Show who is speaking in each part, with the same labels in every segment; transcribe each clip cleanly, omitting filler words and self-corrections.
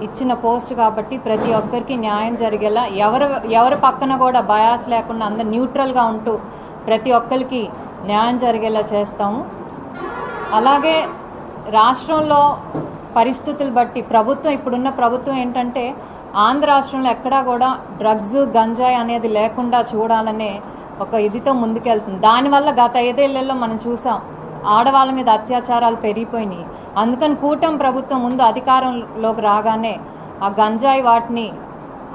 Speaker 1: ఇచ్చిన పోస్ట్ కాబట్టి ప్రతి ఒక్కరికి న్యాయం జరిగేలా ఎవరి పక్కన కూడా బయాస్ లేకుండా అందరు న్యూట్రల్గా ఉంటూ ప్రతి ఒక్కరికి న్యాయం జరిగేలా చేస్తాము. అలాగే రాష్ట్రంలో పరిస్థితులు బట్టి ఇప్పుడున్న ప్రభుత్వం ఏంటంటే ఆంధ్ర రాష్ట్రంలో ఎక్కడా కూడా డ్రగ్స్ గంజాయి అనేది లేకుండా చూడాలనే ఒక ఇదితో ముందుకెళ్తుంది. దానివల్ల గత 5 ఏళ్లలో మనం చూసాం ఆడవాళ్ళ మీద అత్యాచారాలు పెరిగిపోయినాయి. అందుకని కూటమి ప్రభుత్వం ముందు అధికారంలోకి రాగానే ఆ గంజాయి వాటిని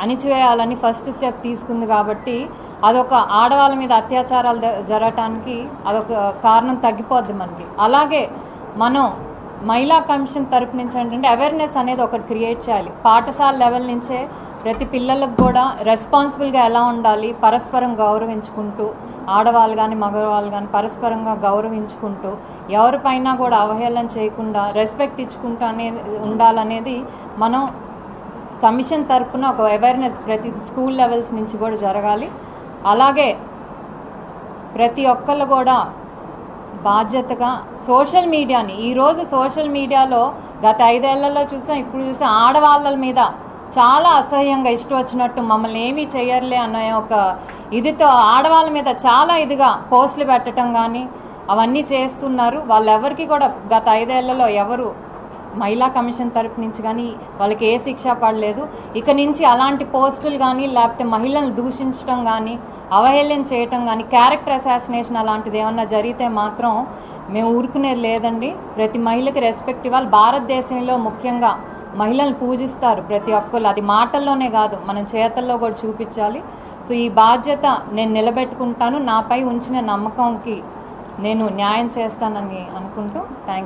Speaker 1: అణిచివేయాలని ఫస్ట్ స్టెప్ తీసుకుంది. కాబట్టి అదొక ఆడవాళ్ళ మీద అత్యాచారాలు జరగటానికి అదొక కారణం తగ్గిపోద్ది మనకి. అలాగే మనం మహిళా కమిషన్ తరపు నుంచి ఏంటంటే అవేర్నెస్ అనేది ఒకటి క్రియేట్ చేయాలి. పాఠశాల లెవెల్ నుంచే ప్రతి పిల్లలకు కూడా రెస్పాన్సిబుల్గా ఎలా ఉండాలి, పరస్పరం గౌరవించుకుంటూ ఆడవాళ్ళు కానీ మగవాళ్ళు కానీ పరస్పరంగా గౌరవించుకుంటూ ఎవరిపైన కూడా అవహేళన చేయకుండా రెస్పెక్ట్ ఇచ్చుకుంటూ ఉండాలనేది మనం కమిషన్ తరపున ఒక అవేర్నెస్ ప్రతి స్కూల్ లెవెల్స్ నుంచి కూడా జరగాలి. అలాగే ప్రతి ఒక్కళ్ళు కూడా బాధ్యతగా సోషల్ మీడియాని ఈరోజు సోషల్ మీడియాలో గత 5 ఏళ్లలో ఇప్పుడు చూసాం ఆడవాళ్ళ మీద చాలా అసహ్యంగా ఇష్టం వచ్చినట్టు మమ్మల్ని ఏమీ చేయర్లే అన్న ఒక ఇదితో ఆడవాళ్ళ మీద చాలా ఇదిగా పోస్టులు పెట్టడం కానీ అవన్నీ చేస్తున్నారు. వాళ్ళెవరికి కూడా గత 5 ఏళ్లలో ఎవరు మహిళా కమిషన్ తరపు నుంచి కానీ వాళ్ళకి ఏ శిక్ష పడలేదు. ఇక నుంచి అలాంటి పోస్టులు కానీ లేకపోతే మహిళలను దూషించడం కానీ అవహేళన చేయటం కానీ క్యారెక్టర్ అసాసినేషన్ అలాంటిది ఏమన్నా జరిగితే మాత్రం మేము ఊరుకునేది లేదండి. ప్రతి మహిళకి రెస్పెక్ట్ ఇవ్వాలి. భారతదేశంలో ముఖ్యంగా మహిళలను పూజిస్తారు ప్రతి ఒక్కరు. అది మాటల్లోనే కాదు మనం చేతల్లో కూడా చూపించాలి. సో ఈ బాధ్యత నేను నిలబెట్టుకుంటాను. నాపై ఉంచిన నమ్మకంకి నేను న్యాయం చేస్తానని అనుకుంటూ థ్యాంక్